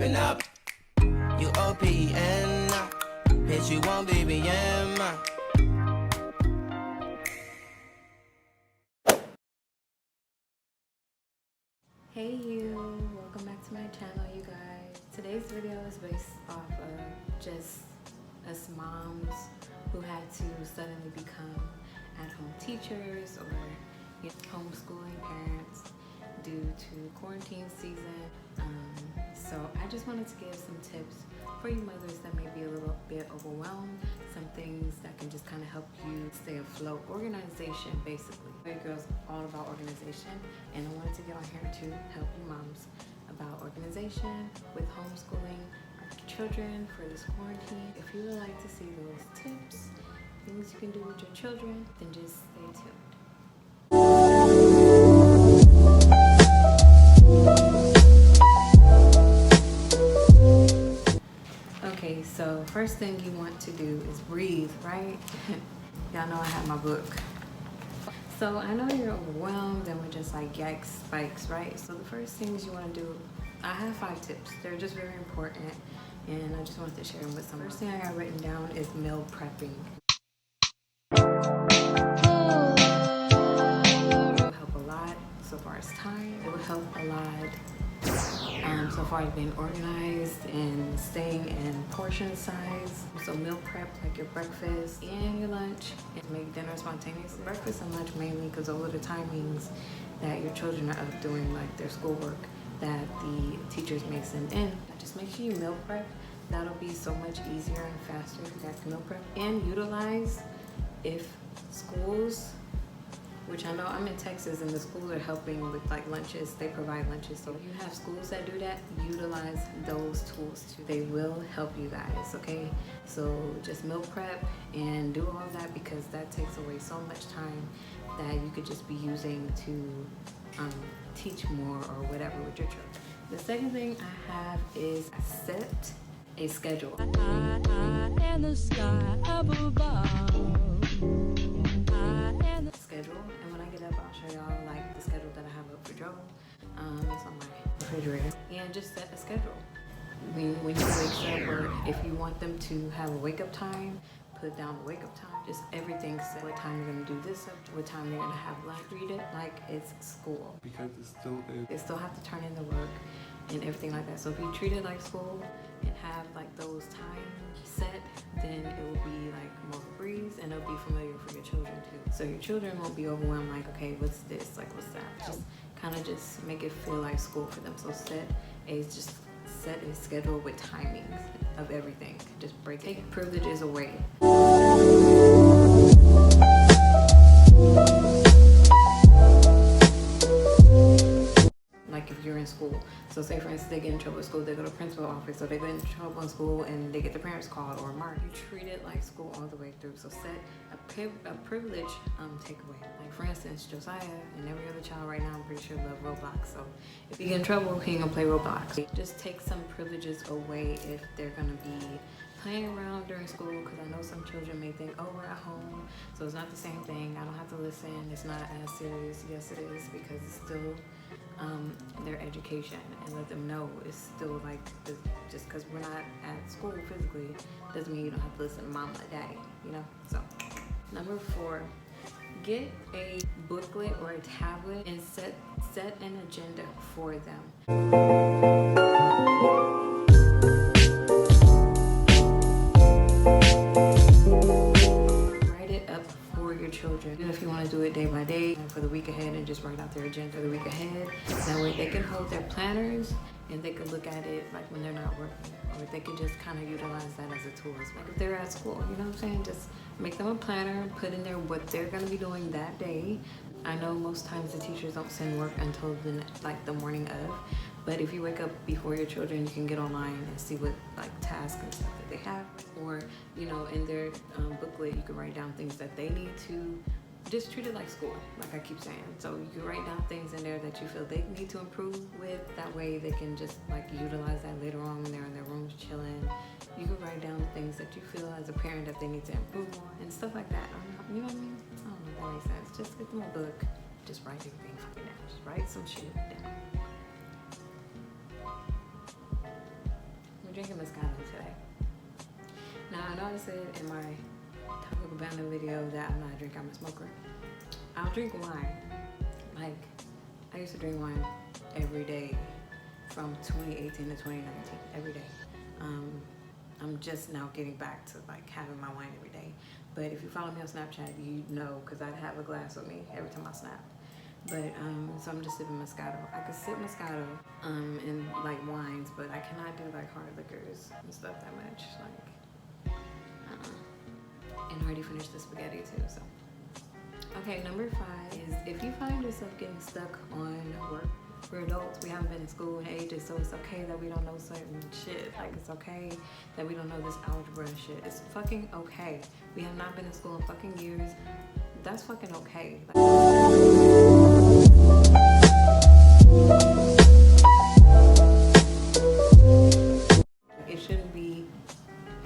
open up. You OPN, bitch, you won't be BM. Hey you, welcome back to my channel, you guys. Today's video is based off of just us moms who had to suddenly become at-home teachers or homeschooling parents due to quarantine season. So I just wanted to give some tips for you mothers that may be a little bit overwhelmed, some things that can just kind of help you stay afloat. Organization, basically. Hey girls, all about organization, and I wanted to get on here to help you moms about organization with homeschooling our children for this quarantine. If you would like to see those tips, things you can do with your children, then just stay tuned. Okay, so first thing you want to do is breathe, right? Y'all know I have my book. So I know you're overwhelmed and we're just like yikes, spikes, right? So the first things you want to do, I have 5 tips. They're just very important and I just wanted to share them with some. First thing I got written down is meal prepping. It will help a lot so far as time. It will help a lot so far as being organized and staying in portion size. So meal prep, like your breakfast and your lunch, and make dinner spontaneously. Breakfast and lunch mainly because those are the timings that your children are up doing like their schoolwork that the teachers may send in. Just make sure you meal prep. That'll be so much easier and faster if you guys can meal prep. And utilize if schools, which I know I'm in Texas and the schools are helping with like lunches, they provide lunches. So if you have schools that do that, utilize those tools too. They will help you guys, okay? So just meal prep and do all that because that takes away so much time that you could just be using to teach more or whatever with your children. The second thing I have is set a schedule. And the sky above. Schedule, and when I get up I'll show y'all like the schedule that I have up for Joe. It's on my refrigerator, and just set a schedule. When you wake up, or if you want them to have a wake up time, put down the wake up time. Just everything set. What time you're gonna do this subject, what time you're gonna have lunch. Treat it like it's school because it's still there. They still have to turn in the work and everything like that. So if you treat it like school and have like those times set, then it will be like more of a breeze and it'll be familiar for your children too. So your children won't be overwhelmed like, okay, what's this? Like, what's that? Just kind of just make it feel like school for them. So set a schedule with timings of everything. Just break it. Take privileges away. Like if you're in school, so say for instance they get in trouble at school, they go to principal office, or they get in trouble in school and they get the parents called or marked. You treat it like school all the way through. So set a privilege takeaway. Like for instance, Josiah and every other child right now, I'm pretty sure love Roblox. So if you get in trouble, he ain't gonna play Roblox. Just take some privileges away if they're gonna be playing around during school, because I know some children may think, oh, we're at home, so it's not the same thing. I don't have to listen. It's not as serious. Yes, it is, because it's still their education, and let them know it's still like just because we're not at school physically doesn't mean you don't have to listen to mama or daddy, you know. So number 4, get a booklet or a tablet and set an agenda for them. Children. Even if you want to do it day by day for the week ahead and just write out their agenda for the week ahead, that way they can hold their planners and they can look at it like when they're not working, or they can just kind of utilize that as a tool. Like if they're at school, you know what I'm saying? Just make them a planner, put in there what they're going to be doing that day. I know most times the teachers don't send work until the morning of, but if you wake up before your children, you can get online and see what like tasks and stuff that they have, or you know, in their booklet you can write down things that they need to. Just treat it like school, like I keep saying. So you can write down things in there that you feel they need to improve with. That way they can just like utilize that later on when they're in their rooms chilling. You can write down things that you feel as a parent that they need to improve on and stuff like that. You know what I mean? I don't know if that makes sense. Just get them a book. Just write everything fucking down. Just write some shit down. drinking Moscato today. Now, I know I said in my topic banner video that I'm not a drinker, I'm a smoker. I'll drink wine. Like, I used to drink wine every day from 2018 to 2019, every day. I'm just now getting back to like having my wine every day. But if you follow me on Snapchat, you know, because I'd have a glass with me every time I snap. But, so I'm just sipping Moscato. I could sip Moscato, in like wines, but I cannot do like hard liquors and stuff that much. Like, and I already finished the spaghetti too, so. Okay, number 5 is if you find yourself getting stuck on work. We're adults, we haven't been in school in ages, so it's okay that we don't know certain shit. Like, it's okay that we don't know this algebra and shit. It's fucking okay. We have not been in school in fucking years. That's fucking okay. It shouldn't be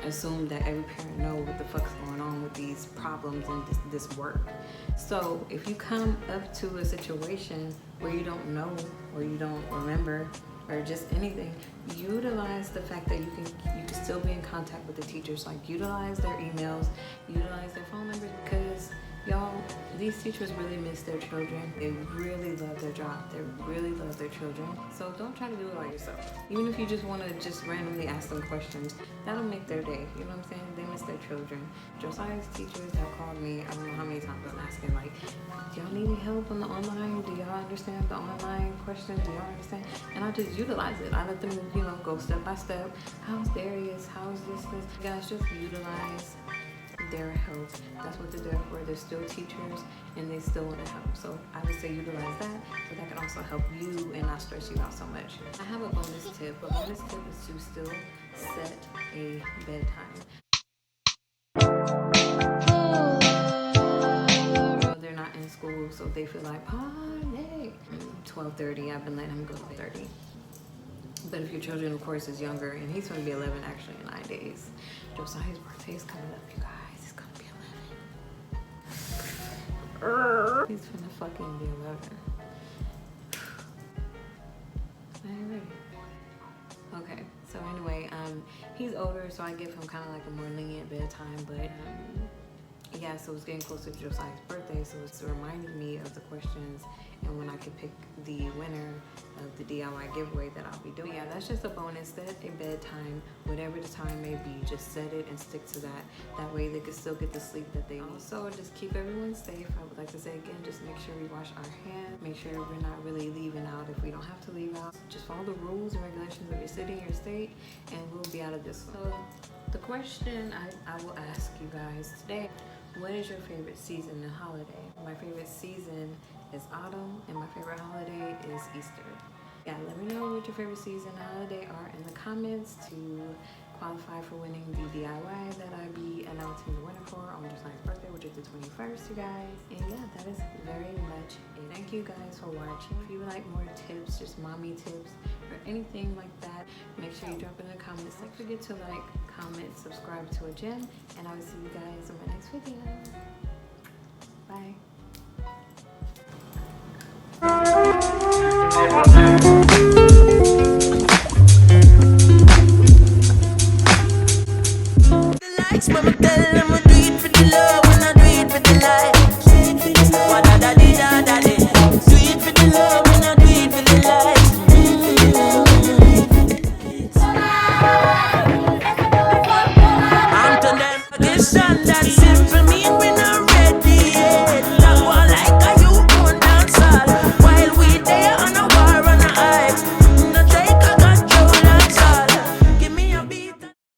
assumed that every parent knows what the fuck's going on with these problems and this work. So if you come up to a situation where you don't know or you don't remember or just anything, utilize the fact that you can still be in contact with the teachers. Like, utilize their emails, utilize their phone numbers, because y'all, these teachers really miss their children. They really love their job. They really love their children. So don't try to do it by yourself. Even if you just want to just randomly ask them questions, that'll make their day. You know what I'm saying? They miss their children. Josiah's teachers have called me, I don't know how many times I'm asking, like, do y'all need any help on the online? Do y'all understand the online questions? Do y'all understand? And I just utilize it. I let them, you know, go step by step. How's Darius? How's this? Guys, just utilize their help. That's what they're there for. They're still teachers and they still want to help. So I would say utilize that, but that can also help you and not stress you out so much. I have a bonus tip. A bonus tip is to still set a bedtime. They're not in school, so they feel like, party. 12:30, I've been letting them go to 30. But if your children, of course, is younger, and he's going to be 11 actually in 9 days. Josiah's birthday is coming up, you guys. He's going to be 11. He's finna fucking be 11. I ain't ready. Okay, so anyway, he's older, so I give him kind of like a more lenient bedtime, but yeah, so it's getting closer to Josiah's birthday, so it's reminding me of the questions and when I can pick the winner of the DIY giveaway that I'll be doing. Yeah, that's just a bonus. Set a bedtime, whatever the time may be, just set it and stick to that. That way they can still get the sleep that they need. So just keep everyone safe. I would like to say again, just make sure we wash our hands, make sure we're not really leaving out if we don't have to leave out. Just follow the rules and regulations of your city, your state, and we'll be out of this. So the question I will ask you guys today, what is your favorite season and holiday? My favorite season is autumn, and my favorite holiday is Easter. Yeah, let me know what your favorite season and holiday are in the comments to qualify for winning the DIY that I'll be announcing the winner for on Josiah's birthday, which is the 21st, you guys. And yeah, that is very much it. Thank you guys for watching. If you would like more tips, just mommy tips, or anything like that, make sure you drop in the comments. Don't forget to like, comment, subscribe to a gem, and I will see you guys in my next video. Bye. Likes, mama,